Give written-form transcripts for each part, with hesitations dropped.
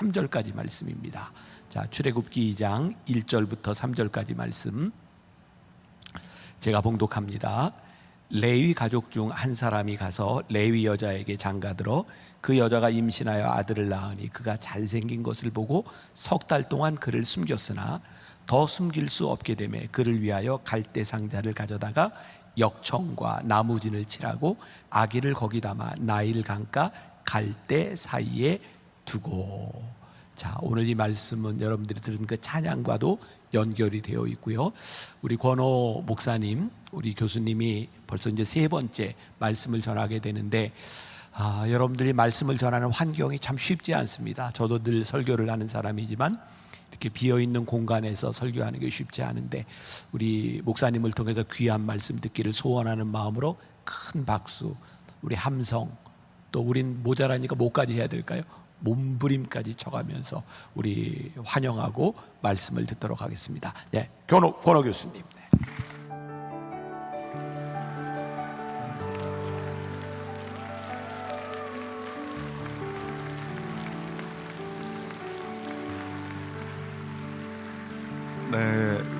3절까지 말씀입니다. 자, 출애굽기 2장 1절부터 3절까지 말씀 제가 봉독합니다. 레위 가족 중 한 사람이 가서 레위 여자에게 장가들어 그 여자가 임신하여 아들을 낳으니 그가 잘생긴 것을 보고 석 달 동안 그를 숨겼으나 더 숨길 수 없게 되매 그를 위하여 갈대 상자를 가져다가 역청과 나무진을 칠하고 아기를 거기 담아 나일 강가 갈대 사이에 두고. 자, 오늘 이 말씀은 여러분들이 들은 그 찬양과도 연결이 되어 있고요. 우리 권호 목사님, 우리 교수님이 벌써 이제 세 번째 말씀을 전하게 되는데, 여러분들이 말씀을 전하는 환경이 참 쉽지 않습니다. 저도 늘 설교를 하는 사람이지만 이렇게 비어있는 공간에서 설교하는 게 쉽지 않은데, 우리 목사님을 통해서 귀한 말씀 듣기를 소원하는 마음으로 큰 박수, 우리 함성, 또 우린 모자라니까 뭐까지 해야 될까요? 몸부림까지 쳐가면서 우리 환영하고 말씀을 듣도록 하겠습니다. 네, 권호 교수님. 네,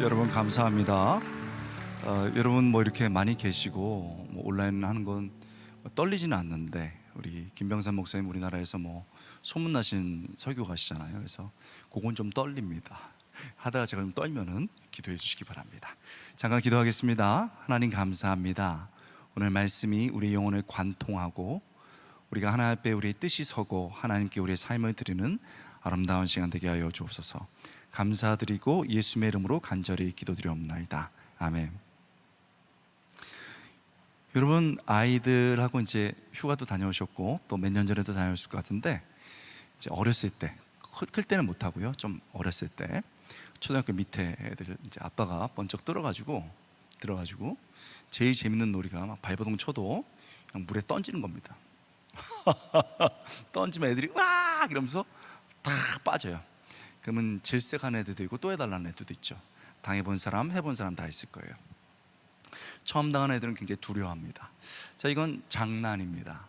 여러분 감사합니다. 여러분 뭐 이렇게 많이 계시고 뭐 온라인 하는 건 떨리지는 않는데, 우리 김병삼 목사님 우리나라에서 뭐 소문나신 설교가시잖아요. 그래서 그건 좀 떨립니다. 하다가 제가 좀 떨면은 기도해 주시기 바랍니다. 잠깐 기도하겠습니다. 하나님 감사합니다. 오늘 말씀이 우리 영혼을 관통하고 우리가 하나님 앞에 우리의 뜻이 서고 하나님께 우리의 삶을 드리는 아름다운 시간 되게 하여 주옵소서. 감사드리고 예수님의 이름으로 간절히 기도드리옵나이다. 아멘. 여러분, 아이들하고 이제 휴가도 다녀오셨고 또 몇 년 전에도 다녀오실 것 같은데, 이제 어렸을 때, 클 때는 못 하고요, 좀 어렸을 때 초등학교 밑에 애들 이제 아빠가 번쩍 들어가지고 제일 재밌는 놀이가 막 발버둥 쳐도 그냥 물에 던지는 겁니다. 던지면 애들이 와 이러면서 다 빠져요. 그러면 질색하는 애들도 있고 또 해달라는 애들도 있죠. 당해본 사람, 해본 사람 다 있을 거예요. 처음 당한 애들은 굉장히 두려워합니다. 자, 이건 장난입니다.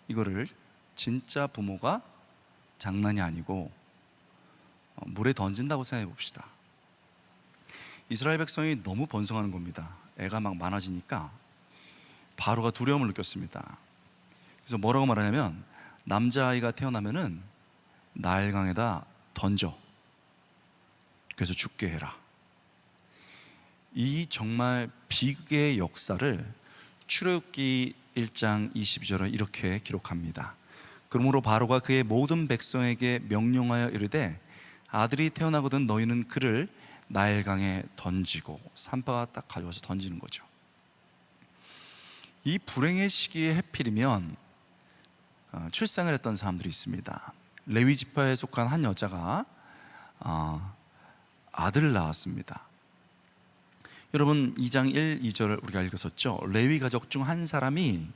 이거를 진짜 부모가 장난이 아니고 물에 던진다고 생각해 봅시다. 이스라엘 백성이 너무 번성하는 겁니다. 애가 막 많아지니까 바로가 두려움을 느꼈습니다. 그래서 뭐라고 말하냐면, 남자아이가 태어나면은 나일강에다 던져, 그래서 죽게 해라. 이 정말 비극의 역사를 출애굽기 1장 22절에 이렇게 기록합니다. 그러므로 바로가 그의 모든 백성에게 명령하여 이르되, 아들이 태어나거든 너희는 그를 나일강에 던지고. 산바가 딱 가져와서 던지는 거죠. 이 불행의 시기에 해필이면 출산을 했던 사람들이 있습니다. 레위 지파에 속한 한 여자가 아들을 낳았습니다. 여러분, 2장 1, 2절을 우리가 읽었었죠. 레위 가족 중 한 사람이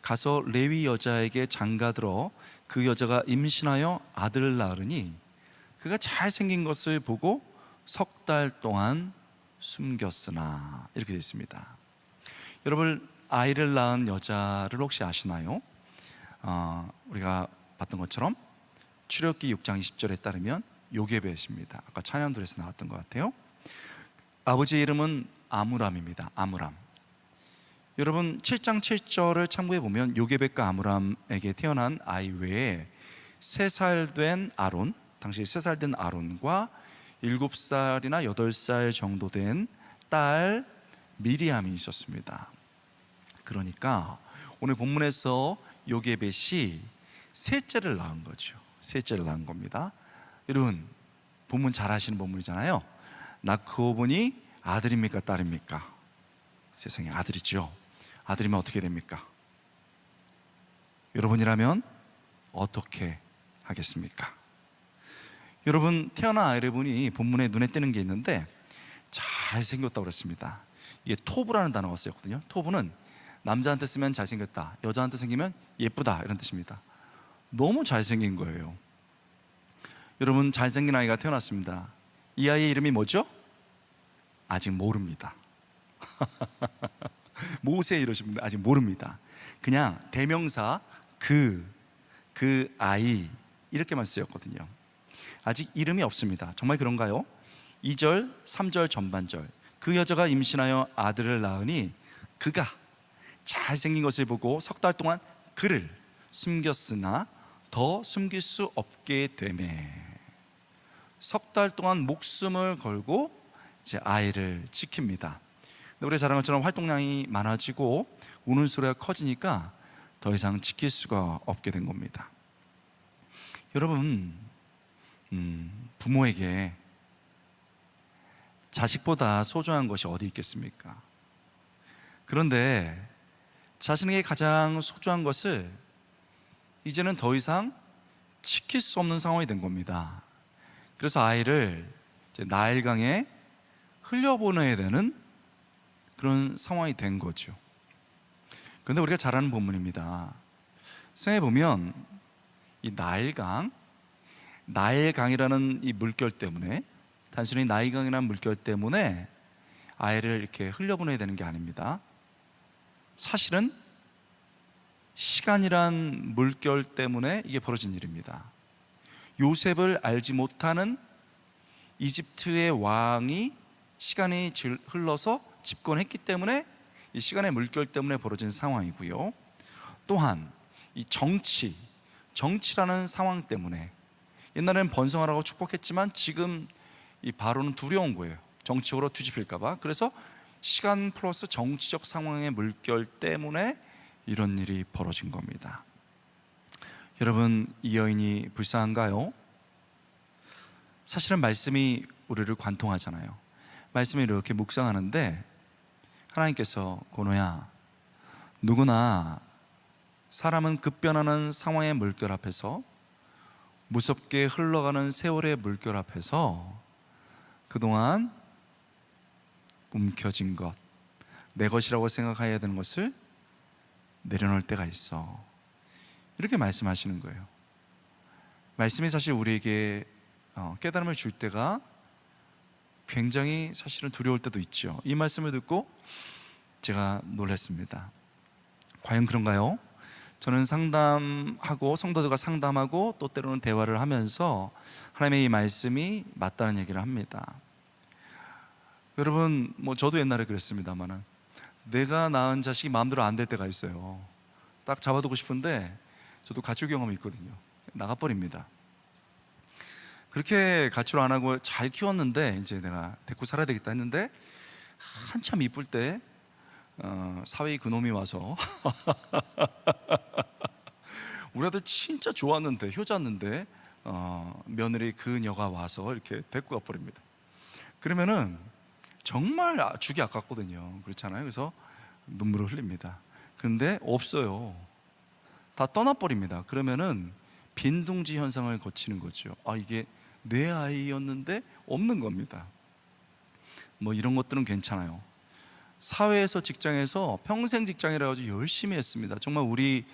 가서 레위 여자에게 장가들어 그 여자가 임신하여 아들을 낳으니 그가 잘생긴 것을 보고 석 달 동안 숨겼으나. 이렇게 되어 있습니다. 여러분, 아이를 낳은 여자를 혹시 아시나요? 우리가 봤던 것처럼 출애굽기 6장 20절에 따르면 요게벳입니다. 아까 찬양들에서 나왔던 것 같아요. 아버지의 이름은 아므람입니다. 아므람. 여러분, 7장 7절을 참고해 보면 요게벳과 아므람에게 태어난 아이 외에 3살 된 아론, 당시 3살 된 아론과 7살이나 8살 정도 된 딸 미리암이 있었습니다. 그러니까 오늘 본문에서 요게벳이 셋째를 낳은 거죠. 셋째를 낳은 겁니다. 여러분, 본문 잘 아시는 본문이잖아요. 낳고 보니 아들입니까 딸입니까? 세상에 아들이죠. 아들이면 어떻게 됩니까? 여러분이라면 어떻게 하겠습니까? 여러분, 태어난 아이를 보니 본문에 눈에 띄는 게 있는데 잘생겼다고 그랬습니다. 이게 토브라는 단어가 쓰였거든요. 토브는 남자한테 쓰면 잘생겼다, 여자한테 생기면 예쁘다, 이런 뜻입니다. 너무 잘생긴 거예요. 여러분, 잘생긴 아이가 태어났습니다. 이 아이의 이름이 뭐죠? 아직 모릅니다. 모세 이러신 분들 아직 모릅니다. 그냥 대명사 그 아이, 이렇게만 쓰였거든요. 아직 이름이 없습니다. 정말 그런가요? 2절, 3절 전반절, 그 여자가 임신하여 아들을 낳으니 그가 잘생긴 것을 보고 석 달 동안 그를 숨겼으나 더 숨길 수 없게 되매, 석 달 동안 목숨을 걸고 이제 아이를 지킵니다. 노래 잘한 것처럼 활동량이 많아지고 우는 소리가 커지니까 더 이상 지킬 수가 없게 된 겁니다. 여러분, 부모에게 자식보다 소중한 것이 어디 있겠습니까? 그런데 자신에게 가장 소중한 것을 이제는 더 이상 지킬 수 없는 상황이 된 겁니다. 그래서 아이를 이제 나일강에 흘려보내야 되는 그런 상황이 된 거죠. 그런데 우리가 잘 아는 본문입니다. 생각해보면 이 나일강이라는 이 물결 때문에, 단순히 나일강이라는 물결 때문에 아이를 이렇게 흘려보내야 되는 게 아닙니다. 사실은 시간이란 물결 때문에 이게 벌어진 일입니다. 요셉을 알지 못하는 이집트의 왕이 시간이 흘러서 집권했기 때문에 이 시간의 물결 때문에 벌어진 상황이고요. 또한 이 정치라는 상황 때문에, 옛날에는 번성하라고 축복했지만 지금 이 바로는 두려운 거예요. 정치적으로 뒤집힐까봐. 그래서 시간 플러스 정치적 상황의 물결 때문에 이런 일이 벌어진 겁니다. 여러분, 이 여인이 불쌍한가요? 사실은 말씀이 우리를 관통하잖아요. 말씀을 이렇게 묵상하는데 하나님께서, 고노야, 누구나 사람은 급변하는 상황의 물결 앞에서, 무섭게 흘러가는 세월의 물결 앞에서 그동안 움켜진 것, 내 것이라고 생각해야 되는 것을 내려놓을 때가 있어. 이렇게 말씀하시는 거예요. 말씀이 사실 우리에게 깨달음을 줄 때가 굉장히 사실은 두려울 때도 있죠. 이 말씀을 듣고 제가 놀랐습니다. 과연 그런가요? 저는 상담하고, 성도들과 상담하고, 또 때로는 대화를 하면서 하나님의 이 말씀이 맞다는 얘기를 합니다. 여러분, 저도 옛날에 그랬습니다만, 내가 낳은 자식이 마음대로 안 될 때가 있어요. 딱 잡아두고 싶은데, 저도 가출 경험이 있거든요. 나가버립니다. 그렇게 가출 안 하고 잘 키웠는데, 이제 내가 데리고 살아야 되겠다 했는데, 한참 이쁠 때 사위 그놈이 와서 우리 아들 진짜 좋았는데, 효자였는데 며느리 그녀가 와서 이렇게 데리고 가버립니다. 그러면은 정말 죽이 아깝거든요. 그렇잖아요. 그래서 눈물을 흘립니다. 그런데 없어요. 다 떠나버립니다. 그러면은 빈둥지 현상을 거치는 거죠. 이게 내 아이였는데 없는 겁니다. 이런 것들은 괜찮아요. 사회에서, 직장에서 평생 직장이라 가지고 열심히 했습니다. 정말 우리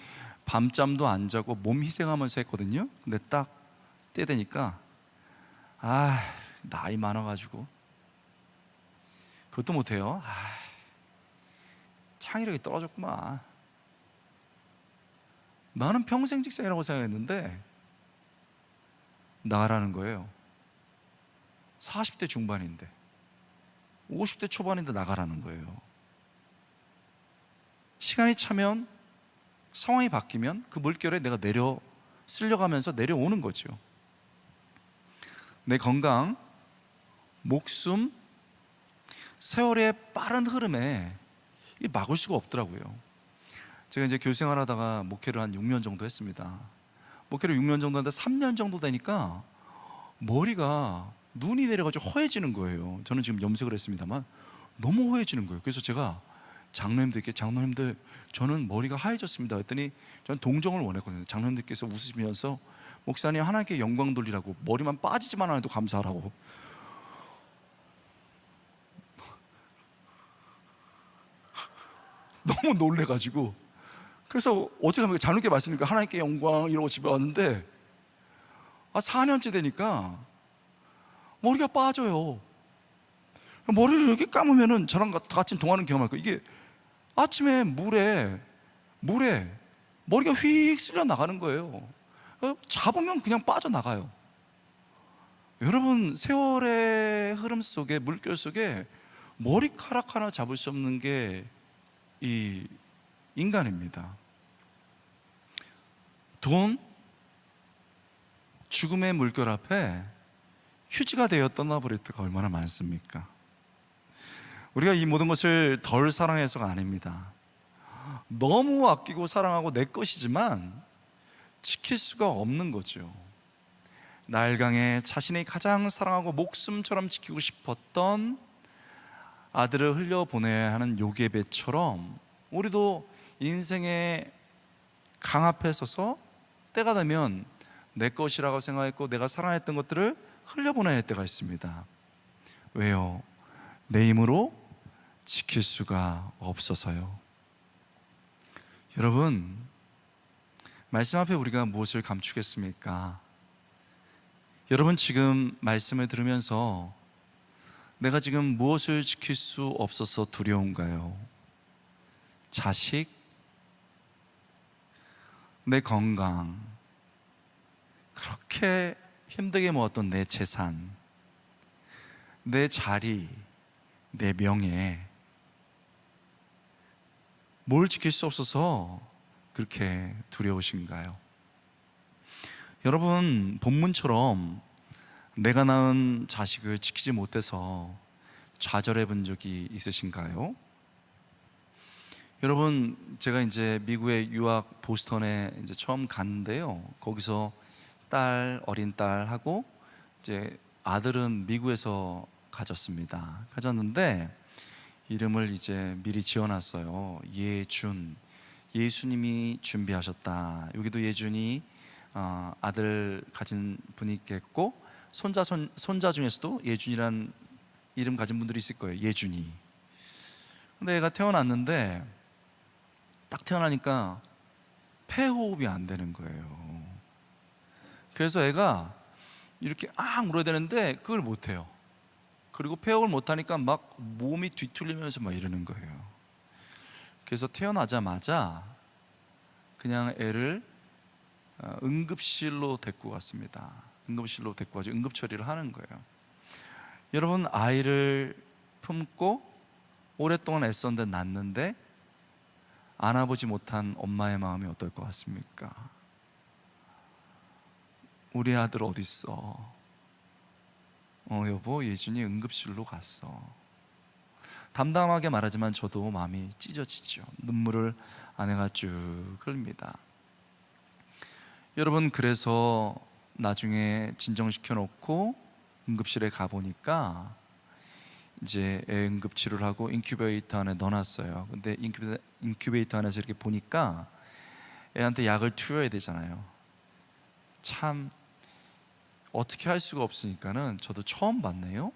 밤잠도 안 자고 몸 희생하면서 했거든요. 근데 딱 때 되니까 나이 많아가지고 그것도 못해요. 창의력이 떨어졌구만. 나는 평생 직장이라고 생각했는데 나가라는 거예요. 40대 중반인데, 50대 초반인데 나가라는 거예요. 시간이 차면, 상황이 바뀌면 그 물결에 내가 쓸려가면서 내려오는 거죠. 내 건강, 목숨, 세월의 빠른 흐름에 이게 막을 수가 없더라고요. 제가 이제 교수 생활하다가 목회를 한 6년 정도 했습니다. 목회를 6년 정도 하는데 3년 정도 되니까 머리가, 눈이 내려가지고 허해지는 거예요. 저는 지금 염색을 했습니다만 너무 허해지는 거예요. 그래서 제가 장로님들께, 장로님들, 저는 머리가 하얘졌습니다 했더니, 저는 동정을 원했거든요. 장로님들께서 웃으시면서, 목사님 하나님께 영광 돌리라고, 머리만 빠지지만 않아도 감사하라고. 너무 놀래가지고, 그래서 어떻게 하면 장로님께 말씀드리니까 하나님께 영광 이러고 집에 왔는데 4년째 되니까 머리가 빠져요. 머리를 이렇게 감으면은 저랑 같이 동하는 경험을 할거예요. 이게 아침에 물에 머리가 휙 쓸려 나가는 거예요. 잡으면 그냥 빠져나가요. 여러분, 세월의 흐름 속에, 물결 속에 머리카락 하나 잡을 수 없는 게 이 인간입니다. 돈, 죽음의 물결 앞에 휴지가 되어 떠나버릴 때가 얼마나 많습니까? 우리가 이 모든 것을 덜 사랑해서가 아닙니다. 너무 아끼고 사랑하고 내 것이지만 지킬 수가 없는 거죠. 나일강에 자신이 가장 사랑하고 목숨처럼 지키고 싶었던 아들을 흘려보내야 하는 요게벳처럼 우리도 인생의 강 앞에 서서 때가 되면 내 것이라고 생각했고 내가 사랑했던 것들을 흘려보내야 할 때가 있습니다. 왜요? 내 힘으로 지킬 수가 없어서요. 여러분, 말씀 앞에 우리가 무엇을 감추겠습니까? 여러분, 지금 말씀을 들으면서 내가 지금 무엇을 지킬 수 없어서 두려운가요? 자식, 내 건강, 그렇게 힘들게 모았던 내 재산, 내 자리, 내 명예, 뭘 지킬 수 없어서 그렇게 두려우신가요? 여러분, 본문처럼 내가 낳은 자식을 지키지 못해서 좌절해 본 적이 있으신가요? 여러분, 제가 이제 미국의 유학 보스턴에 이제 처음 갔는데요. 거기서 어린 딸하고 이제 아들은 미국에서 가졌는데 이름을 이제 미리 지어놨어요. 예준, 예수님이 준비하셨다. 여기도 예준이 아들 가진 분이 있겠고 손자 중에서도 예준이란 이름 가진 분들이 있을 거예요. 예준이. 근데 애가 태어났는데 딱 태어나니까 폐호흡이 안 되는 거예요. 그래서 애가 이렇게 울어야 되는데 그걸 못 해요. 그리고 폐호흡을 못 하니까 막 몸이 뒤틀리면서 막 이러는 거예요. 그래서 태어나자마자 그냥 애를 응급실로 데리고 갔습니다. 응급실로 데리고 가서 응급 처리를 하는 거예요. 여러분, 아이를 품고 오랫동안 애썼는데 낳는데 안아보지 못한 엄마의 마음이 어떨 것 같습니까? 우리 아들 어디 있어? 여보, 예준이 응급실로 갔어. 담담하게 말하지만 저도 마음이 찢어지죠. 눈물을 아내가 쭉 흘립니다. 여러분, 그래서 나중에 진정시켜 놓고 응급실에 가보니까 이제 애 응급 치료를 하고 인큐베이터 안에 넣어놨어요. 근데 인큐베이터 안에서 이렇게 보니까 애한테 약을 투여해야 되잖아요. 참 어떻게 할 수가 없으니까는 저도 처음 봤네요.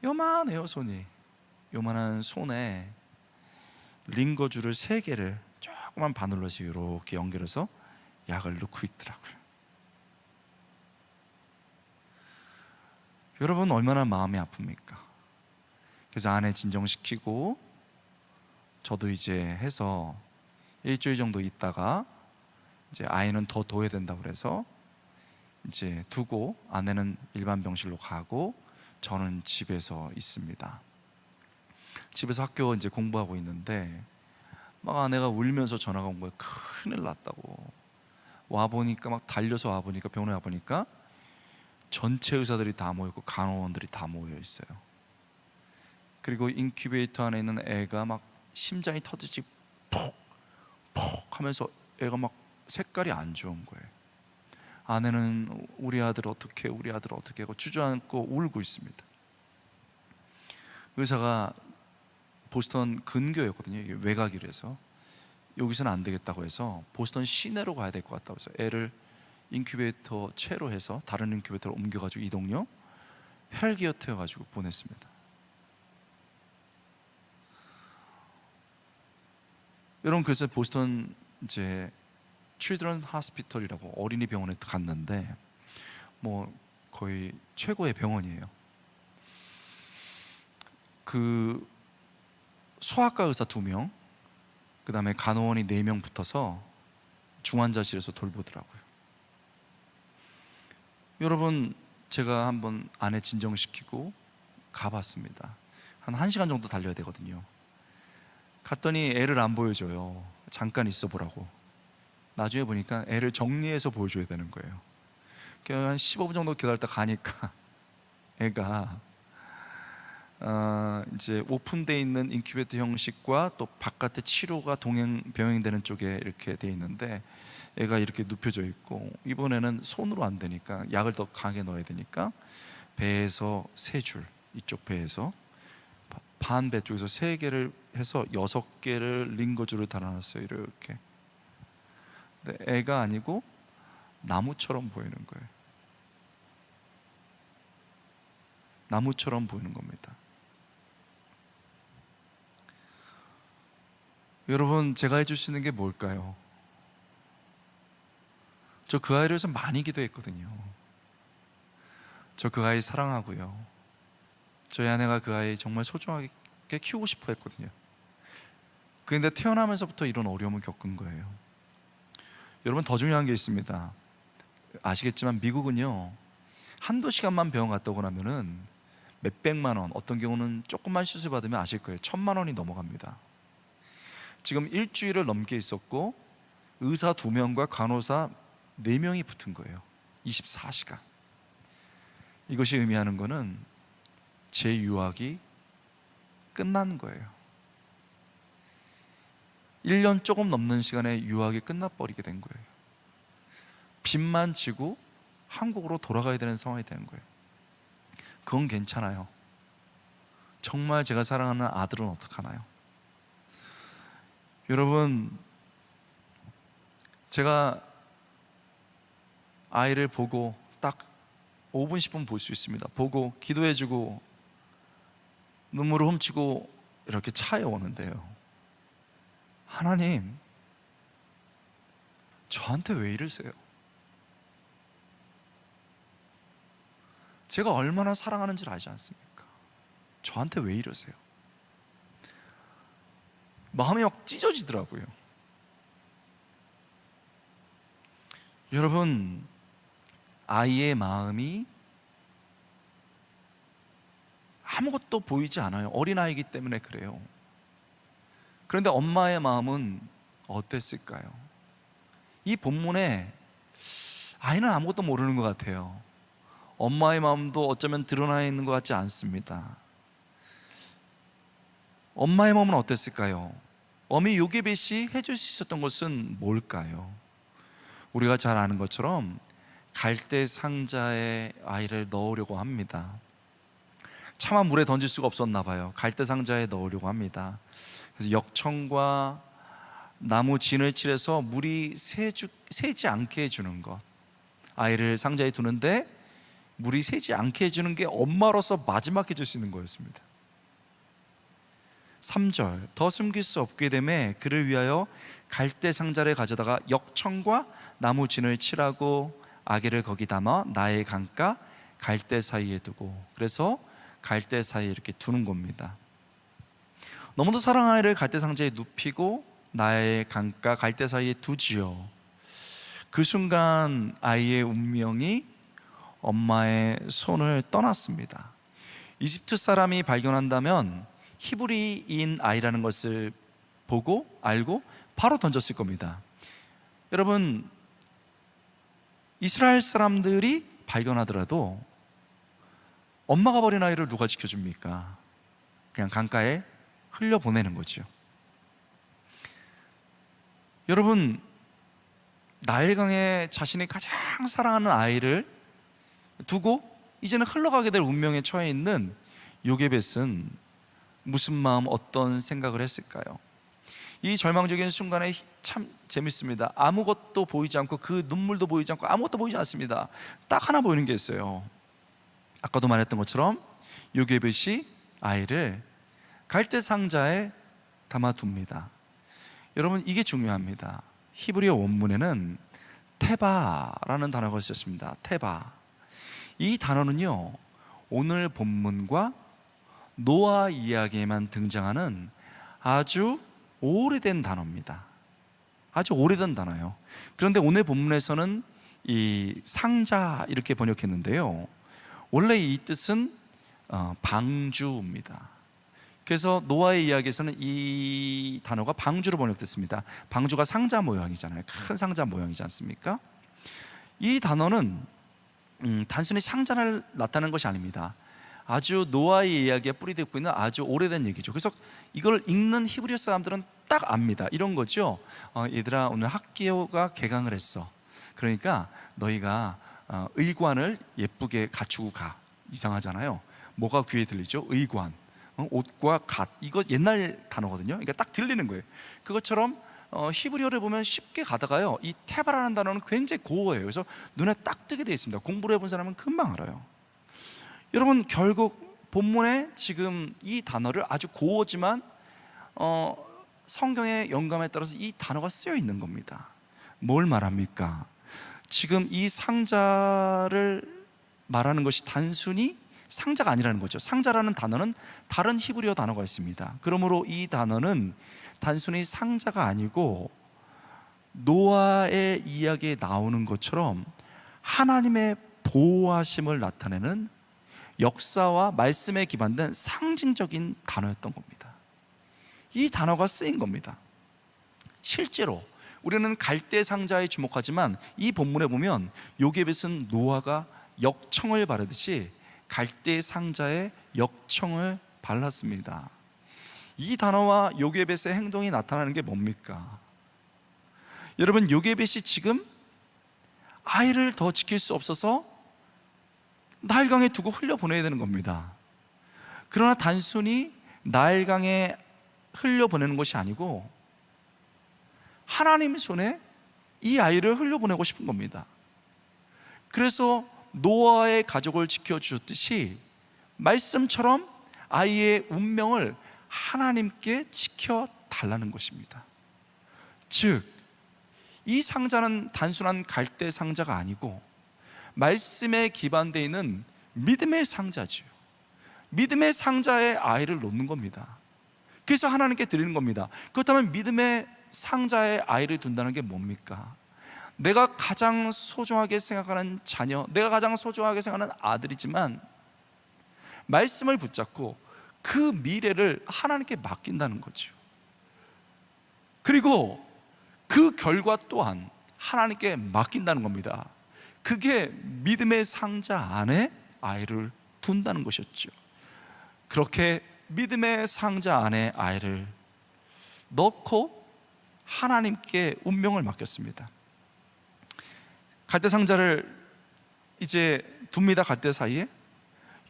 요만해요, 손이. 요만한 손에 링거줄을 3개를 조그만 바늘로서 이렇게 연결해서 약을 넣고 있더라고요. 여러분, 얼마나 마음이 아픕니까? 그래서 아내 진정시키고 저도 이제 해서 일주일 정도 있다가 이제 아이는 더 둬야 된다고 그래서 이제 두고 아내는 일반 병실로 가고 저는 집에서 있습니다. 집에서 학교 이제 공부하고 있는데 막 아내가 울면서 전화가 온 거예요. 큰일 났다고. 와보니까 막 달려서 와보니까 병원에 와보니까 전체 의사들이 다 모였고 간호원들이 다 모여 있어요. 그리고 인큐베이터 안에 있는 애가 막 심장이 터지지 퍽 하면서 애가 막 색깔이 안 좋은 거예요. 아내는 우리 아들 어떻게 하고 주저앉고 울고 있습니다. 의사가 보스턴 근교였거든요. 이게 외곽이라서 여기서는 안 되겠다고 해서 보스턴 시내로 가야 될 것 같다고 해서 애를 인큐베이터 채로 해서 다른 인큐베이터로 옮겨가지고 이동료 헬기어 태워가지고 보냈습니다. 여러분, 그래서 보스턴 이제 칠드런 하스피털이라고 어린이 병원에 갔는데 뭐 거의 최고의 병원이에요. 그 소아과 의사 2명, 그 다음에 간호원이 4명 붙어서 중환자실에서 돌보더라고요. 여러분, 제가 한번 아내 진정시키고 가봤습니다. 한 1시간 정도 달려야 되거든요. 갔더니 애를 안 보여줘요. 잠깐 있어 보라고. 나중에 보니까 애를 정리해서 보여줘야 되는 거예요. 그냥 한 15분 정도 기다렸다 가니까 애가 이제 오픈되어 있는 인큐베이터 형식과 또 바깥에 치료가 병행되는 쪽에 이렇게 돼 있는데, 애가 이렇게 눕혀져 있고, 이번에는 손으로 안 되니까 약을 더 강하게 넣어야 되니까 배에서 3줄, 이쪽 배에서 반 배 쪽에서 3개를 해서 6개를 링거줄을 달아놨어요. 이렇게. 근데 애가 아니고 나무처럼 보이는 거예요. 나무처럼 보이는 겁니다. 여러분, 제가 해줄 수 있는 게 뭘까요? 저 그 아이를 위해서 많이 기도했거든요. 저 그 아이 사랑하고요. 저희 아내가 그 아이 정말 소중하게 키우고 싶어 했거든요. 그런데 태어나면서부터 이런 어려움을 겪은 거예요. 여러분, 더 중요한 게 있습니다. 아시겠지만 미국은요, 한두 시간만 병원 갔다 오고 나면은 몇백만 원, 어떤 경우는 조금만 수술 받으면 아실 거예요. 1,000만 원이 넘어갑니다. 지금 일주일을 넘게 있었고 의사 2명과 간호사 4명이 붙은 거예요. 24시간. 이것이 의미하는 거는 제 유학이 끝난 거예요. 1년 조금 넘는 시간에 유학이 끝나버리게 된 거예요. 빚만 지고 한국으로 돌아가야 되는 상황이 된 거예요. 그건 괜찮아요. 정말 제가 사랑하는 아들은 어떡하나요? 여러분, 제가 아이를 보고 딱 5분 10분 볼 수 있습니다. 보고 기도해주고 눈물을 훔치고 이렇게 차에 오는데요, 하나님, 저한테 왜 이러세요? 제가 얼마나 사랑하는 줄 알지 않습니까? 저한테 왜 이러세요? 마음이 막 찢어지더라고요. 여러분, 아이의 마음이 아무것도 보이지 않아요. 어린아이이기 때문에 그래요. 그런데 엄마의 마음은 어땠을까요? 이 본문에 아이는 아무것도 모르는 것 같아요. 엄마의 마음도 어쩌면 드러나 있는 것 같지 않습니다. 엄마의 마음은 어땠을까요? 어미 요게벳이 해줄 수 있었던 것은 뭘까요? 우리가 잘 아는 것처럼 갈대 상자에 아이를 넣으려고 합니다. 차마 물에 던질 수가 없었나 봐요. 갈대 상자에 넣으려고 합니다. 그래서 역청과 나무 진을 칠해서 물이 새지 않게 해주는 것, 아이를 상자에 두는데 물이 새지 않게 해주는 게 엄마로서 마지막 해줄 수 있는 거였습니다. 3절, 더 숨길 수 없게 되매 그를 위하여 갈대 상자를 가져다가 역청과 나무 진을 칠하고 아기를 거기 담아 나의 강가 갈대 사이에 두고, 그래서 갈대 사이에 이렇게 두는 겁니다. 너무도 사랑하는 아이를 갈대 상자에 눕히고 나의 강가 갈대 사이에 두지요. 그 순간 아이의 운명이 엄마의 손을 떠났습니다. 이집트 사람이 발견한다면 히브리인 아이라는 것을 보고 알고 바로 던졌을 겁니다. 여러분, 이스라엘 사람들이 발견하더라도 엄마가 버린 아이를 누가 지켜줍니까? 그냥 강가에 흘려보내는 거죠. 여러분, 나일강에 자신이 가장 사랑하는 아이를 두고 이제는 흘러가게 될 운명에 처해 있는 요게벳은 무슨 마음, 어떤 생각을 했을까요? 이 절망적인 순간에 참 재밌습니다. 아무것도 보이지 않고, 그 눈물도 보이지 않고 아무것도 보이지 않습니다. 딱 하나 보이는 게 있어요. 아까도 말했던 것처럼 요게벳이 아이를 갈대 상자에 담아둡니다. 여러분, 이게 중요합니다. 히브리어 원문에는 테바라는 단어가 쓰였습니다. 테바. 이 단어는요, 오늘 본문과 노아 이야기에만 등장하는 아주 오래된 단어입니다. 아주 오래된 단어예요. 그런데 오늘 본문에서는 이 상자 이렇게 번역했는데요, 원래 이 뜻은 방주입니다. 그래서 노아의 이야기에서는 이 단어가 방주로 번역됐습니다. 방주가 상자 모양이잖아요. 큰 상자 모양이지 않습니까? 이 단어는 단순히 상자를 나타내는 것이 아닙니다. 아주 노아의 이야기에 뿌리되고 있는 아주 오래된 얘기죠. 그래서 이걸 읽는 히브리 사람들은 딱 압니다. 이런 거죠. 얘들아, 오늘 학교가 개강을 했어. 그러니까 너희가 의관을 예쁘게 갖추고 가. 이상하잖아요. 뭐가 귀에 들리죠? 의관, 옷과 갓. 이거 옛날 단어거든요. 그러니까 딱 들리는 거예요. 그것처럼 히브리어를 보면 쉽게 가다가요, 이 테바라는 단어는 굉장히 고어예요. 그래서 눈에 딱 뜨게 되어 있습니다. 공부를 해본 사람은 금방 알아요. 여러분, 결국 본문에 지금 이 단어를 아주 고어지만 성경의 영감에 따라서 이 단어가 쓰여 있는 겁니다. 뭘 말합니까? 지금 이 상자를 말하는 것이 단순히 상자가 아니라는 거죠. 상자라는 단어는 다른 히브리어 단어가 있습니다. 그러므로 이 단어는 단순히 상자가 아니고 노아의 이야기에 나오는 것처럼 하나님의 보호하심을 나타내는 역사와 말씀에 기반된 상징적인 단어였던 겁니다. 이 단어가 쓰인 겁니다. 실제로 우리는 갈대 상자에 주목하지만 이 본문에 보면 요게벳은 노아가 역청을 바르듯이 갈대 상자에 역청을 발랐습니다. 이 단어와 요게벳의 행동이 나타나는 게 뭡니까? 여러분, 요게벳이 지금 아이를 더 지킬 수 없어서 나일강에 두고 흘려보내야 되는 겁니다. 그러나 단순히 나일강에 흘려보내는 것이 아니고 하나님 손에 이 아이를 흘려보내고 싶은 겁니다. 그래서 노아의 가족을 지켜주셨듯이 말씀처럼 아이의 운명을 하나님께 지켜달라는 것입니다. 즉, 이 상자는 단순한 갈대 상자가 아니고 말씀에 기반되어 있는 믿음의 상자지요. 믿음의 상자에 아이를 놓는 겁니다. 그래서 하나님께 드리는 겁니다. 그렇다면 믿음의 상자에 아이를 둔다는 게 뭡니까? 내가 가장 소중하게 생각하는 자녀, 내가 가장 소중하게 생각하는 아들이지만 말씀을 붙잡고 그 미래를 하나님께 맡긴다는 거죠. 그리고 그 결과 또한 하나님께 맡긴다는 겁니다. 그게 믿음의 상자 안에 아이를 둔다는 것이었죠. 그렇게 믿음의 상자 안에 아이를 넣고 하나님께 운명을 맡겼습니다. 갈대 상자를 이제 둡니다. 갈대 사이에.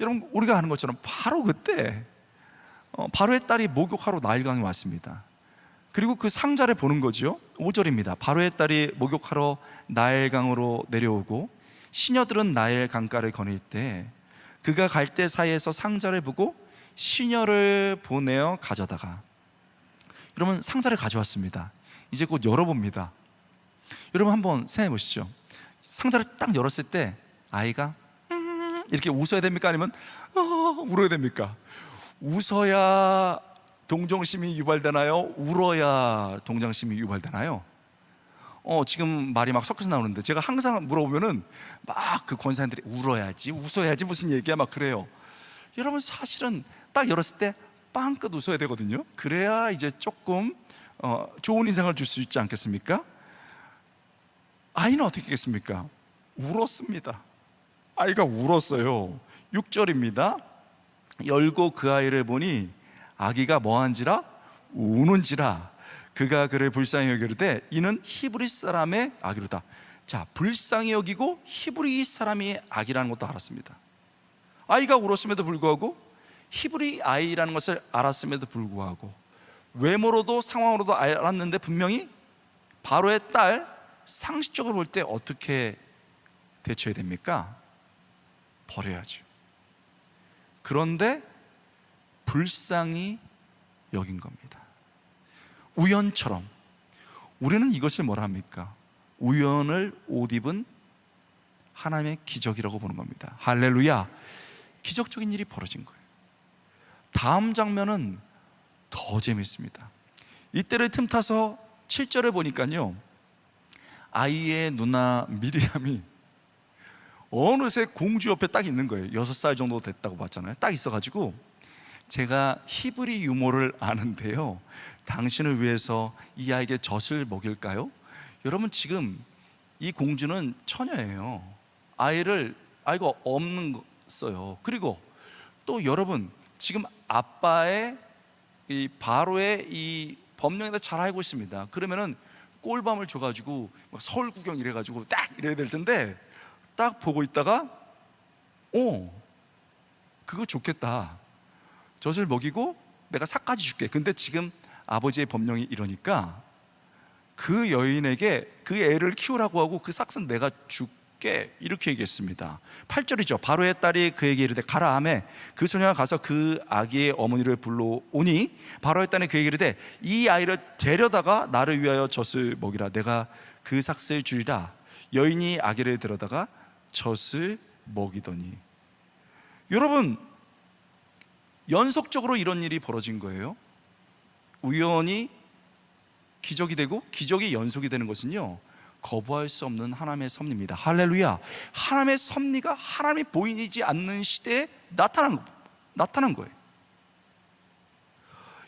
여러분, 우리가 아는 것처럼 바로 그때 바로의 딸이 목욕하러 나일강에 왔습니다. 그리고 그 상자를 보는 거죠. 5절입니다. 바로의 딸이 목욕하러 나일강으로 내려오고 시녀들은 나일 강가를 거닐 때 그가 갈대 사이에서 상자를 보고 시녀를 보내어 가져다가, 여러분, 상자를 가져왔습니다. 이제 곧 열어봅니다. 여러분, 한번 생각해 보시죠. 상자를 딱 열었을 때 아이가 이렇게 웃어야 됩니까? 아니면 울어야 됩니까? 웃어야 동정심이 유발되나요? 울어야 동정심이 유발되나요? 지금 말이 막 섞여서 나오는데 제가 항상 물어보면은 막 그 권사님들이 울어야지, 웃어야지, 무슨 얘기야, 막 그래요. 여러분, 사실은 딱 열었을 때 빵긋 웃어야 되거든요. 그래야 이제 조금 좋은 인상을 줄 수 있지 않겠습니까? 아이는 어떻게 했겠습니까? 울었습니다. 아이가 울었어요. 6절입니다. 열고 그 아이를 보니 아기가 뭐한지라? 우는지라. 그가 그를 불쌍히 여기르되 이는 히브리 사람의 아기로다. 자, 불쌍히 여기고 히브리 사람이 아기라는 것도 알았습니다. 아이가 울었음에도 불구하고 히브리 아이라는 것을 알았음에도 불구하고 외모로도 상황으로도 알았는데 분명히 바로의 딸, 상식적으로 볼 때 어떻게 대처해야 됩니까? 버려야죠. 그런데 불쌍히 여긴 겁니다. 우연처럼. 우리는 이것을 뭐라 합니까? 우연을 옷 입은 하나님의 기적이라고 보는 겁니다. 할렐루야. 기적적인 일이 벌어진 거예요. 다음 장면은 더 재밌습니다. 이때를 틈타서 7절에 보니까요, 아이의 누나 미리암이 어느새 공주 옆에 딱 있는 거예요. 6살 정도 됐다고 봤잖아요. 딱 있어가지고, 제가 히브리 유머를 아는데요, 당신을 위해서 이 아이에게 젖을 먹일까요? 여러분, 지금 이 공주는 처녀예요. 아이가 없어요. 그리고 또 여러분, 지금 아빠의 이 바로의 이 법령에 대해서 잘 알고 있습니다. 그러면은 꿀밤을 줘가지고 막 서울 구경 이래가지고 딱 이래야 될 텐데, 딱 보고 있다가 그거 좋겠다, 젖을 먹이고 내가 삭까지 줄게. 근데 지금 아버지의 법령이 이러니까 그 여인에게 그 애를 키우라고 하고 그 삭은 내가 줄게, 이렇게 얘기했습니다. 8절이죠. 바로의 딸이 그에게 이르되 가라 하매 그 소녀가 가서 그 아기의 어머니를 불러오니 바로의 딸이 그에게 이르되 이 아이를 데려다가 나를 위하여 젖을 먹이라. 내가 그 삭을 주리라. 여인이 아기를 데려다가 젖을 먹이더니, 여러분, 연속적으로 이런 일이 벌어진 거예요. 우연히 기적이 되고 기적이 연속이 되는 것은요, 거부할 수 없는 하나님의 섭리입니다. 할렐루야. 하나님의 섭리가 하나님이 보이지 않는 시대에 나타난 거예요.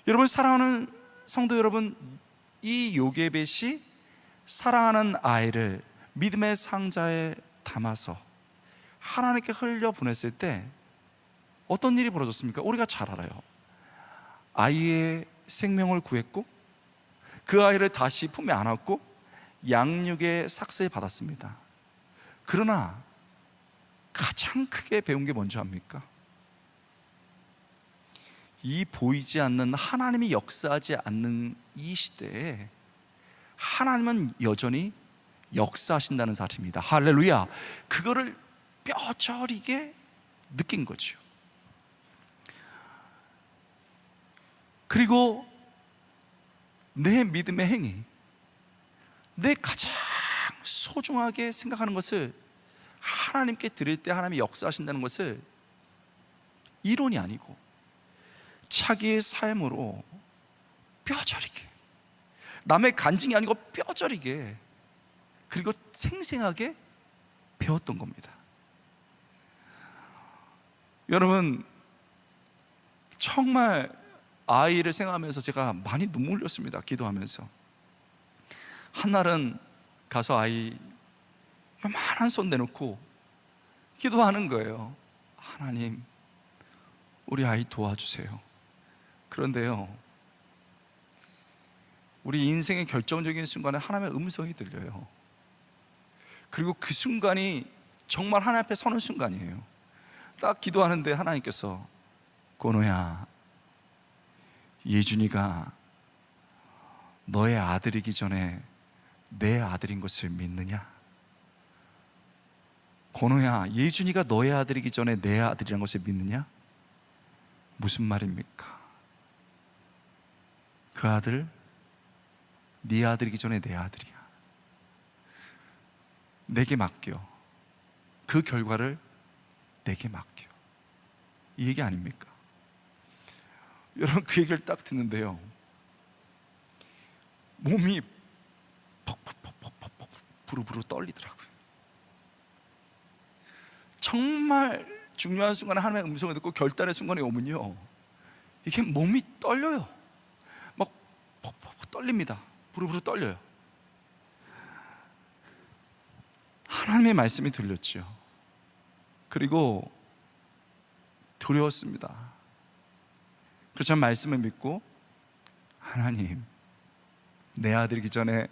여러분, 사랑하는 성도 여러분, 이 요게벳이 사랑하는 아이를 믿음의 상자에 담아서 하나님께 흘려보냈을 때 어떤 일이 벌어졌습니까? 우리가 잘 알아요. 아이의 생명을 구했고 그 아이를 다시 품에 안았고 양육의 삭스를 받았습니다. 그러나 가장 크게 배운 게 뭔지 압니까? 이 보이지 않는 하나님이 역사하지 않는 이 시대에 하나님은 여전히 역사하신다는 사실입니다. 할렐루야. 그거를 뼈저리게 느낀 거죠. 그리고 내 믿음의 행위, 내 가장 소중하게 생각하는 것을 하나님께 드릴 때 하나님이 역사하신다는 것을 이론이 아니고 자기의 삶으로 뼈저리게, 남의 간증이 아니고 뼈저리게, 그리고 생생하게 배웠던 겁니다. 여러분, 정말 아이를 생각하면서 제가 많이 눈물 흘렸습니다. 기도하면서. 한날은 가서 아이 요만한 손 내놓고 기도하는 거예요. 하나님, 우리 아이 도와주세요. 그런데요, 우리 인생의 결정적인 순간에 하나님의 음성이 들려요. 그리고 그 순간이 정말 하나님 앞에 서는 순간이에요. 딱 기도하는데 하나님께서, 고노야, 예준이가 너의 아들이기 전에 내 아들인 것을 믿느냐? 고노야, 예준이가 너의 아들이기 전에 내 아들이란 것을 믿느냐? 무슨 말입니까? 그 아들, 네 아들이기 전에 내 아들이야. 내게 맡겨. 그 결과를 내게 맡겨. 이 얘기 아닙니까? 여러분, 그 얘기를 딱 듣는데요, 몸이 퍽퍽퍽퍽퍽 부르부르 떨리더라고요. 정말 중요한 순간에 하나님의 음성을 듣고 결단의 순간이 오면요, 이게 몸이 떨려요. 막 퍽퍽 떨립니다. 부르부르 떨려요. 하나님의 말씀이 들렸죠. 그리고 두려웠습니다. 그렇지만 말씀을 믿고, 하나님, 내 아들이기 전에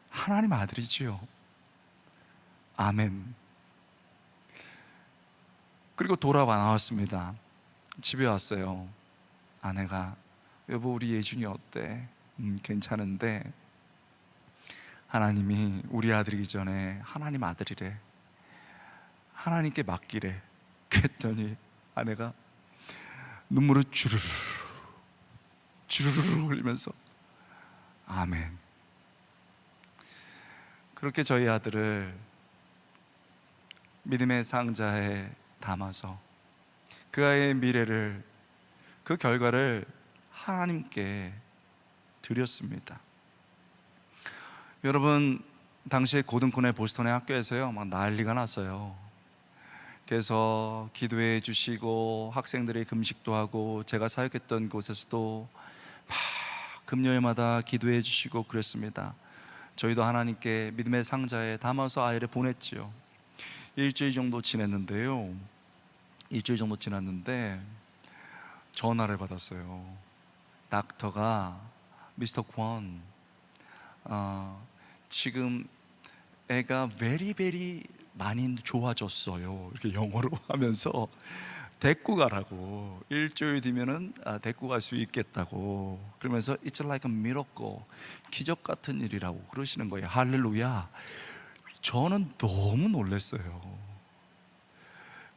하나님 아들이지요. 아멘. 그리고 돌아와 나왔습니다. 집에 왔어요. 아내가, 여보, 우리 예준이 어때? 괜찮은데 하나님이 우리 아들이기 전에 하나님 아들이래. 하나님께 맡기래. 그랬더니 아내가 눈물을 주르르 흘리면서 아멘. 그렇게 저희 아들을 믿음의 상자에 담아서 그 아이의 미래를, 그 결과를 하나님께 드렸습니다. 여러분, 당시에 고등권의 보스턴의 학교에서요 막 난리가 났어요. 그래서 기도해 주시고 학생들이 금식도 하고 제가 사역했던 곳에서도 막 금요일마다 기도해 주시고 그랬습니다. 저희도 하나님께 믿음의 상자에 담아서 아이를 보냈지요. 일주일 정도 지냈는데요, 일주일 정도 지났는데 전화를 받았어요. 닥터가 미스터 권, 지금 애가 very 많이 좋아졌어요. 이렇게 영어로 하면서 데리고 가라고, 일주일 뒤면은 데리고 갈 수 있겠다고. 그러면서 It's like a miracle, 기적 같은 일이라고 그러시는 거예요. 할렐루야. 저는 너무 놀랐어요.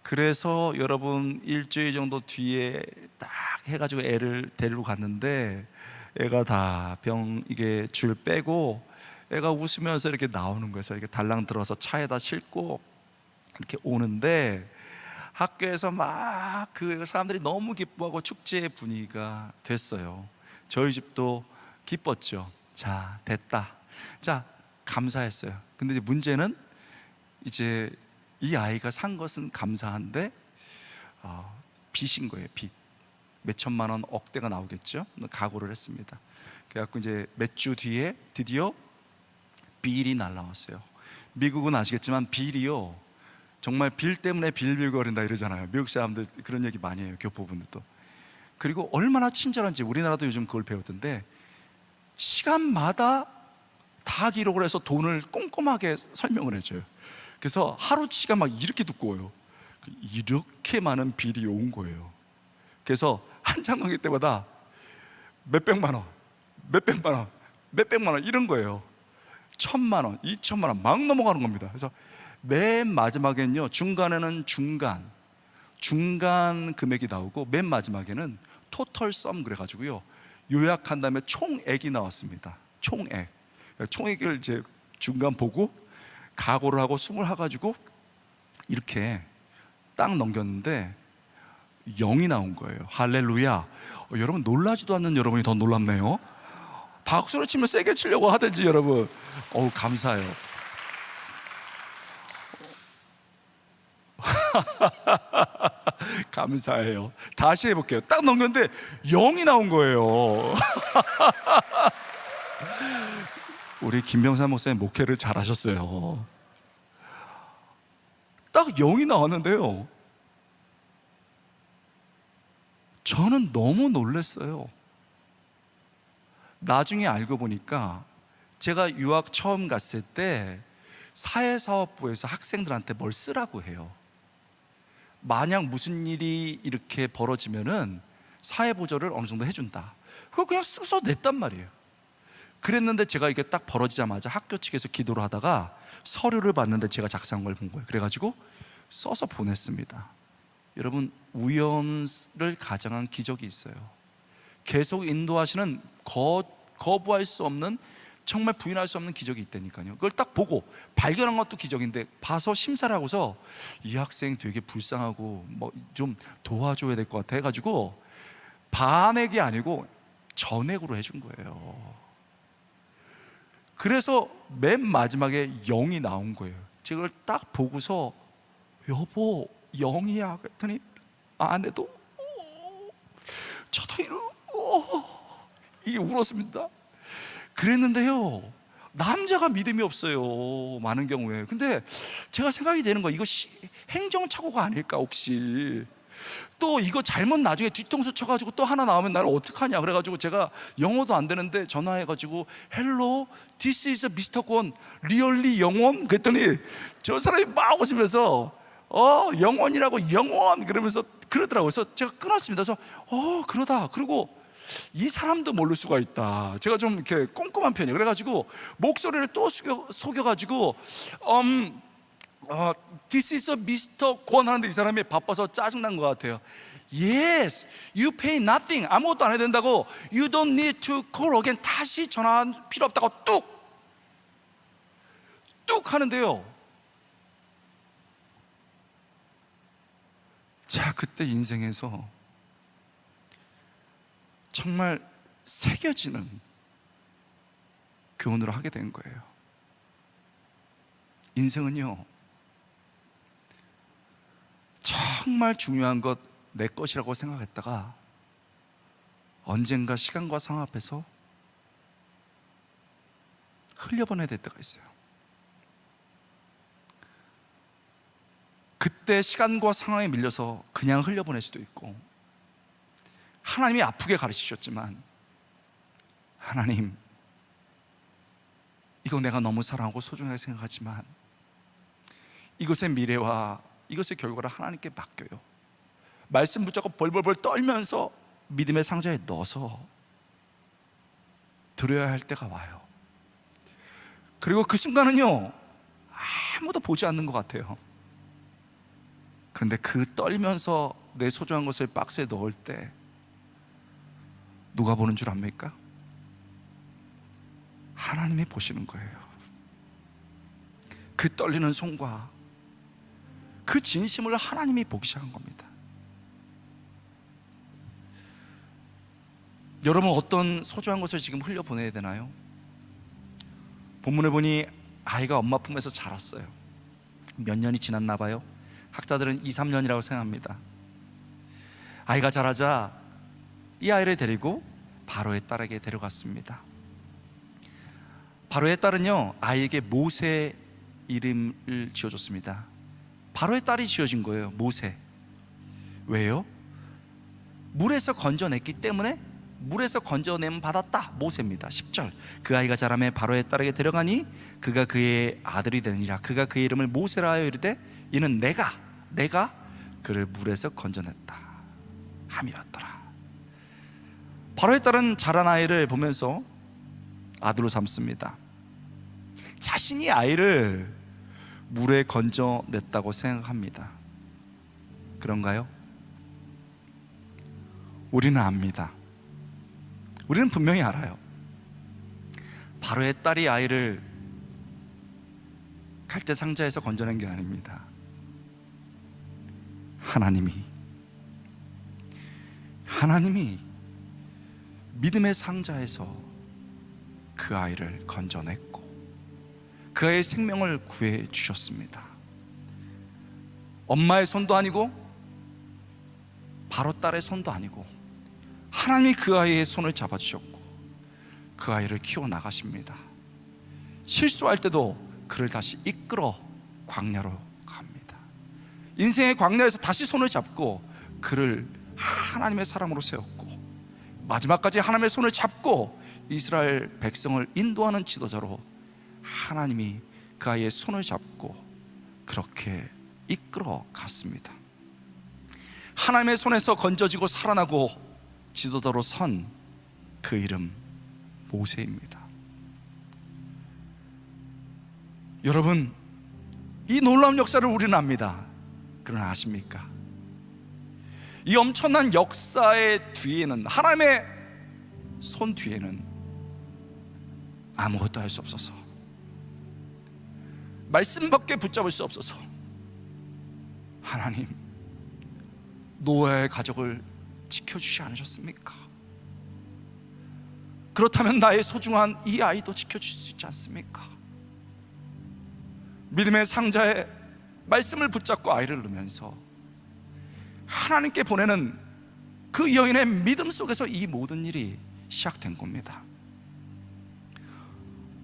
그래서 여러분, 일주일 정도 뒤에 딱 해가지고 애를 데리러 갔는데 애가 다 이게 줄 빼고 애가 웃으면서 이렇게 나오는 거예요. 이렇게 달랑 들어서 차에다 싣고 이렇게 오는데 학교에서 막 그 사람들이 너무 기뻐하고 축제의 분위기가 됐어요. 저희 집도 기뻤죠. 자, 됐다. 자, 감사했어요. 근데 이제 문제는 이제 이 아이가 산 것은 감사한데 빚인 거예요. 빚. 몇 천만 원, 억대가 나오겠죠. 각오를 했습니다. 그래갖고 이제 몇 주 뒤에 드디어 빌이 날라왔어요. 미국은 아시겠지만 빌이요, 정말 빌 때문에 빌빌거린다 이러잖아요. 미국 사람들 그런 얘기 많이 해요, 교포분들도. 그리고 얼마나 친절한지, 우리나라도 요즘 그걸 배우던데 시간마다 다 기록을 해서 돈을 꼼꼼하게 설명을 해줘요. 그래서 하루치가 막 이렇게 두꺼워요. 이렇게 많은 빌이 온 거예요. 그래서 한 장 넘길 때마다 몇백만 원, 몇백만 원, 몇백만 원 이런 거예요. 1,000만 원, 2,000만 원 막 넘어가는 겁니다. 그래서 맨 마지막에는요, 중간에는 중간 금액이 나오고 맨 마지막에는 토털 썸 그래가지고요, 요약한 다음에 총액이 나왔습니다. 총액을 이제 중간 보고 각오를 하고 숨을 해가지고 이렇게 딱 넘겼는데 0이 나온 거예요. 할렐루야. 여러분, 놀라지도 않는 여러분이 더 놀랍네요. 박수를 치면 세게 치려고 하든지 여러분. 감사해요. 감사해요. 다시 해볼게요. 딱 넘겼는데 0이 나온 거예요. 우리 김병삼 목사님 목회를 잘하셨어요. 딱 0이 나왔는데요, 저는 너무 놀랐어요. 나중에 알고 보니까 제가 유학 처음 갔을 때 사회사업부에서 학생들한테 뭘 쓰라고 해요. 만약 무슨 일이 이렇게 벌어지면은 사회보조를 어느 정도 해준다. 그거 그냥 써서 냈단 말이에요. 그랬는데 제가 이게 딱 벌어지자마자 학교 측에서 기도를 하다가 서류를 봤는데 제가 작성한 걸 본 거예요. 그래가지고 써서 보냈습니다. 여러분, 우연을 가장한 기적이 있어요. 계속 인도하시는 거부할 수 없는, 정말 부인할 수 없는 기적이 있다니까요. 그걸 딱 보고 발견한 것도 기적인데, 봐서 심사를 하고서 이 학생 되게 불쌍하고 뭐 좀 도와줘야 될 것 같아 해가지고 반액이 아니고 전액으로 해준 거예요. 그래서 맨 마지막에 0이 나온 거예요. 제가 그걸 딱 보고서 여보 0이야 그랬더니 아내도 저도 이게 울었습니다. 그랬는데요, 남자가 믿음이 없어요, 많은 경우에. 근데 제가 생각이 되는 거예요. 이거 행정착오가 아닐까 혹시. 또 이거 잘못 나중에 뒤통수 쳐가지고 또 하나 나오면 나를 어떡하냐. 그래가지고 제가 영어도 안 되는데 전화해가지고 Hello, this is Mr. 권, really 영원? 그랬더니 저 사람이 막 웃으면서 영원이라고, 영원 그러면서 그러더라고요. 그래서 제가 끊었습니다. 그래서 그러다. 그리고 이 사람도 모를 수가 있다. 제가 좀 이렇게 꼼꼼한 편이에요. 그래가지고 목소리를 또 속여가지고 This is a Mr. 권 하는데 이 사람이 바빠서 짜증난 것 같아요. Yes, you pay nothing. 아무것도 안 해야 된다고. You don't need to call again. 다시 전화할 필요 없다고 뚝 하는데요, 자, 그때 인생에서 정말 새겨지는 교훈을 하게 된 거예요. 인생은요, 정말 중요한 것 내 것이라고 생각했다가 언젠가 시간과 상황 앞에서 흘려보내야 될 때가 있어요. 그때 시간과 상황에 밀려서 그냥 흘려보낼 수도 있고, 하나님이 아프게 가르치셨지만, 하나님, 이거 내가 너무 사랑하고 소중하게 생각하지만 이것의 미래와 이것의 결과를 하나님께 맡겨요. 말씀 붙잡고 벌벌벌 떨면서 믿음의 상자에 넣어서 드려야 할 때가 와요. 그리고 그 순간은요, 아무도 보지 않는 것 같아요. 그런데 그 떨면서 내 소중한 것을 박스에 넣을 때 누가 보는 줄 압니까? 하나님이 보시는 거예요. 그 떨리는 손과 그 진심을 하나님이 보기 시작한 겁니다. 여러분, 어떤 소중한 것을 지금 흘려보내야 되나요? 본문을 보니 아이가 엄마 품에서 자랐어요. 몇 년이 지났나 봐요. 학자들은 2, 3년이라고 생각합니다. 아이가 자라자 이 아이를 데리고 바로의 딸에게 데려갔습니다. 바로의 딸은요, 아이에게 모세 이름을 지어줬습니다. 바로의 딸이 지어진 거예요. 모세. 왜요? 물에서 건져냈기 때문에 물에서 건져냄 받았다. 모세입니다. 10절. 그 아이가 자라매 바로의 딸에게 데려가니 그가 그의 아들이 되니라. 그가 그의 이름을 모세라 하여 이르되 이는 내가 그를 물에서 건져냈다 함이었더라. 바로의 딸은 자란 아이를 보면서 아들로 삼습니다. 자신이 아이를 물에 건져냈다고 생각합니다. 그런가요? 우리는 압니다. 우리는 분명히 알아요. 바로의 딸이 아이를 갈대 상자에서 건져낸 게 아닙니다. 하나님이 믿음의 상자에서 그 아이를 건져냈고 그 아이의 생명을 구해 주셨습니다. 엄마의 손도 아니고 바로 딸의 손도 아니고 하나님이 그 아이의 손을 잡아주셨고 그 아이를 키워나가십니다. 실수할 때도 그를 다시 이끌어 광야로 갑니다. 인생의 광야에서 다시 손을 잡고 그를 하나님의 사람으로 세웠고 마지막까지 하나님의 손을 잡고 이스라엘 백성을 인도하는 지도자로 하나님이 그 아이의 손을 잡고 그렇게 이끌어 갔습니다. 하나님의 손에서 건져지고 살아나고 지도자로 선 그 이름 모세입니다. 여러분, 이 놀라운 역사를 우리는 압니다. 그러나 아십니까? 이 엄청난 역사의 뒤에는, 하나님의 손 뒤에는 아무것도 할 수 없어서, 말씀밖에 붙잡을 수 없어서 하나님, 노아의 가족을 지켜주지 않으셨습니까? 그렇다면 나의 소중한 이 아이도 지켜줄 수 있지 않습니까? 믿음의 상자에 말씀을 붙잡고 아이를 넣으면서 하나님께 보내는 그 여인의 믿음 속에서 이 모든 일이 시작된 겁니다.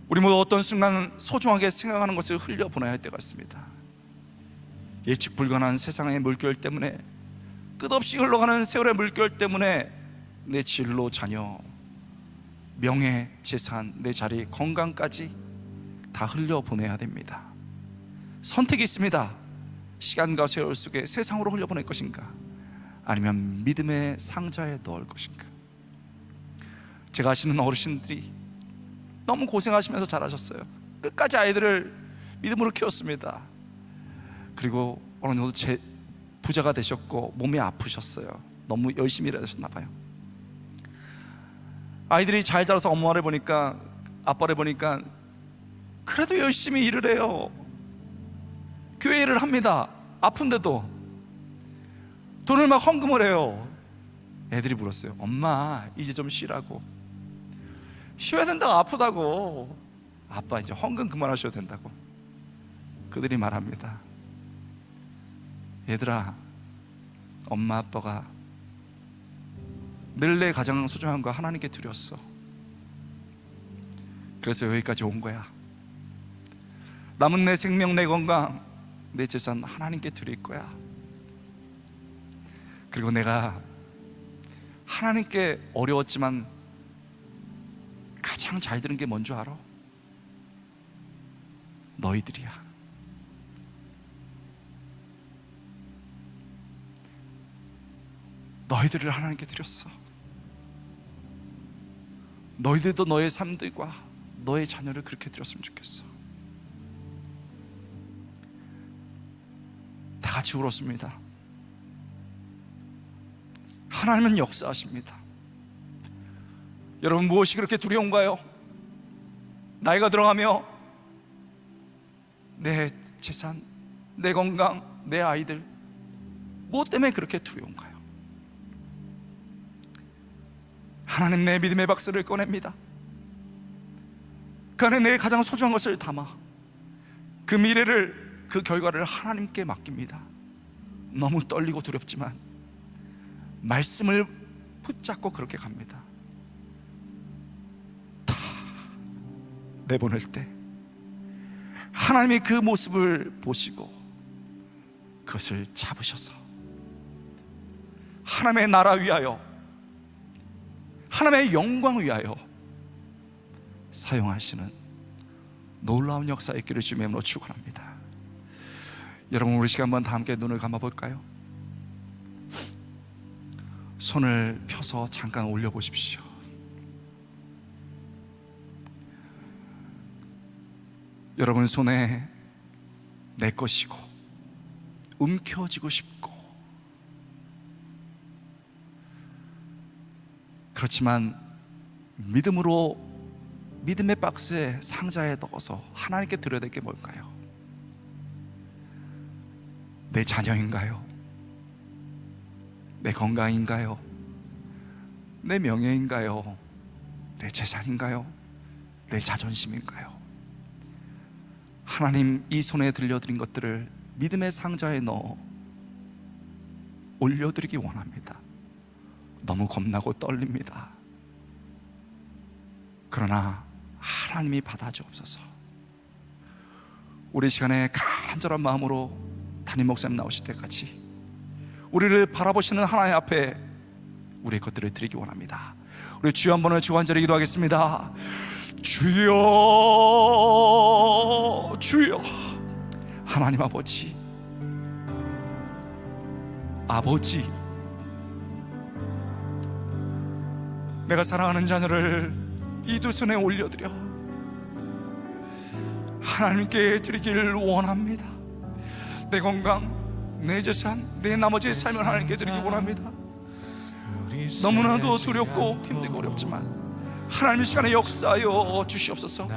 우리 모두 어떤 순간 소중하게 생각하는 것을 흘려보내야 할 때가 있습니다. 예측 불가능한 세상의 물결 때문에, 끝없이 흘러가는 세월의 물결 때문에 내 진로, 자녀, 명예, 재산, 내 자리, 건강까지 다 흘려보내야 됩니다. 선택이 있습니다. 시간과 세월 속에 세상으로 흘려보낼 것인가, 아니면 믿음의 상자에 넣을 것인가. 제가 아시는 어르신들이 너무 고생하시면서 자라셨어요. 끝까지 아이들을 믿음으로 키웠습니다. 그리고 어느 정도 부자가 되셨고 몸이 아프셨어요. 너무 열심히 일하셨나 봐요. 아이들이 잘 자라서 엄마를 보니까, 아빠를 보니까 그래도 열심히 일을 해요. 교회 일을 합니다. 아픈데도 돈을 막 헌금을 해요. 애들이 물었어요. 엄마, 이제 좀 쉬라고. 쉬어야 된다고, 아프다고. 아빠, 이제 헌금 그만하셔도 된다고. 그들이 말합니다. 얘들아, 엄마 아빠가 늘 내 가장 소중한 거 하나님께 드렸어. 그래서 여기까지 온 거야. 남은 내 생명, 내 건강, 내 재산 하나님께 드릴 거야. 그리고 내가 하나님께 어려웠지만 가장 잘 들은 게 뭔 줄 알아? 너희들이야. 너희들을 하나님께 드렸어. 너희들도 너의 삶들과 너의 자녀를 그렇게 드렸으면 좋겠어. 다 같이 울었습니다. 하나님은 역사하십니다. 여러분, 무엇이 그렇게 두려운가요? 나이가 들어가며 내 재산, 내 건강, 내 아이들, 무엇 때문에 그렇게 두려운가요? 하나님, 내 믿음의 박스를 꺼냅니다. 그 안에 내 가장 소중한 것을 담아 그 미래를, 그 결과를 하나님께 맡깁니다. 너무 떨리고 두렵지만 말씀을 붙잡고 그렇게 갑니다. 다 내보낼 때 하나님이 그 모습을 보시고 그것을 잡으셔서 하나님의 나라 위하여, 하나님의 영광 위하여 사용하시는 놀라운 역사의 길을 주님의 이름으로 축원합니다. 여러분, 우리 시간 한번 다 함께 눈을 감아볼까요? 손을 펴서 잠깐 올려보십시오. 여러분 손에 내 것이고 움켜쥐고 싶고, 그렇지만 믿음으로 믿음의 박스에, 상자에 넣어서 하나님께 드려야 될 게 뭘까요? 내 자녀인가요? 내 건강인가요? 내 명예인가요? 내 재산인가요? 내 자존심인가요? 하나님, 이 손에 들려드린 것들을 믿음의 상자에 넣어 올려드리기 원합니다. 너무 겁나고 떨립니다. 그러나 하나님이 받아주옵소서. 우리 시간에 간절한 마음으로 담임 목사님 나오실 때까지 우리를 바라보시는 하나님 앞에 우리의 것들을 드리기 원합니다. 우리 주여 한번 주관절에 기도하겠습니다. 주여, 주여. 하나님 아버지, 아버지, 내가 사랑하는 자녀를 이 두 손에 올려드려 하나님께 드리길 원합니다. 내 건강, 내 재산, 내 나머지의 삶을 하나님께 드리기 원합니다. 너무나도 두렵고 힘들고 어렵지만 하나님, 이 시간에 역사하여 주시옵소서.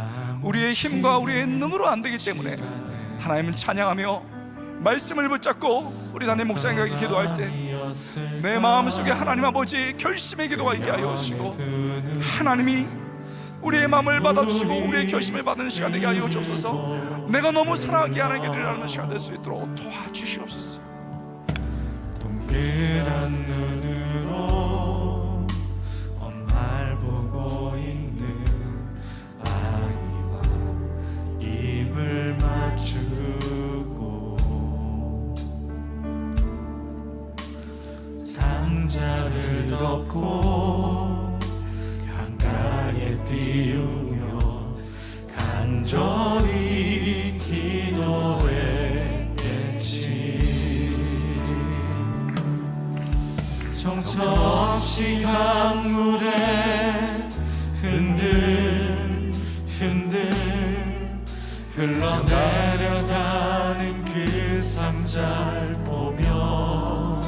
우리의 힘과 우리의 능으로 안 되기 때문에 하나님은 찬양하며 말씀을 붙잡고 우리 담임 목사님에게 기도할 때 내 마음속에 하나님 아버지 결심의 기도가 있게 하여 주시고, 하나님이 우리의 마음을 받아주시고 우리의 결심을 받는 시간 되게 하여 주옵소서. 내가 너무 사랑하게 하나님께 드리라는 시간 될 수 있도록 도와주시옵소서. 동그란 눈으로 엄마를 보고 있는 아이와 입을 맞추고 상자를 덮고 강가에 띄우며 간절히 기도했겠지. 정처없이 강물에 흔들 흘러내려가는 그 상자를 보며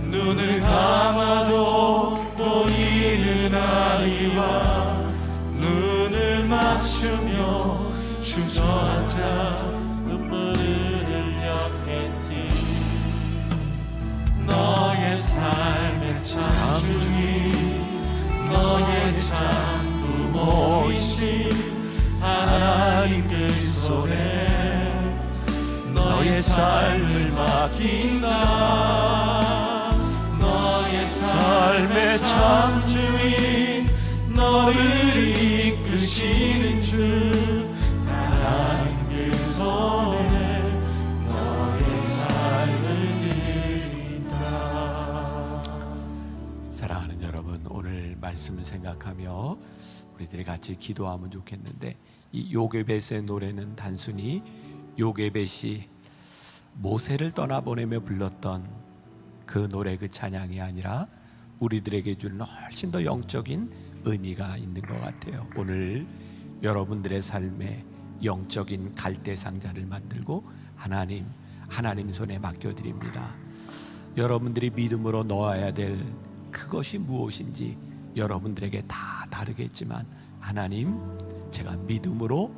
눈을 감아도 보이는 아이와 눈을 맞추며 주저앉아 눈물을 흘렸겠지. 너의 삶의 창조주, 너의 참 부모이신 하나님 하나님 그 손에 너의 삶을 맡긴다. 너의 삶의 창주인 너를 이끄시는 주 하나님 그 손에 너의 삶을 드린다. 사랑하는 여러분, 오늘 말씀을 생각하며 우리들이 같이 기도하면 좋겠는데, 이 요게벳의 노래는 단순히 요게벳이 모세를 떠나보내며 불렀던 그 노래, 그 찬양이 아니라 우리들에게 주는 훨씬 더 영적인 의미가 있는 것 같아요. 오늘 여러분들의 삶에 영적인 갈대 상자를 만들고 하나님 손에 맡겨드립니다. 여러분들이 믿음으로 넣어야 될 그것이 무엇인지 여러분들에게 다 다르겠지만, 하나님, 제가 믿음으로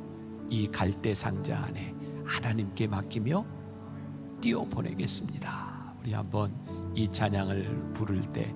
이 갈대 상자 안에 하나님께 맡기며 띄워 보내겠습니다. 우리 한번 이 찬양을 부를 때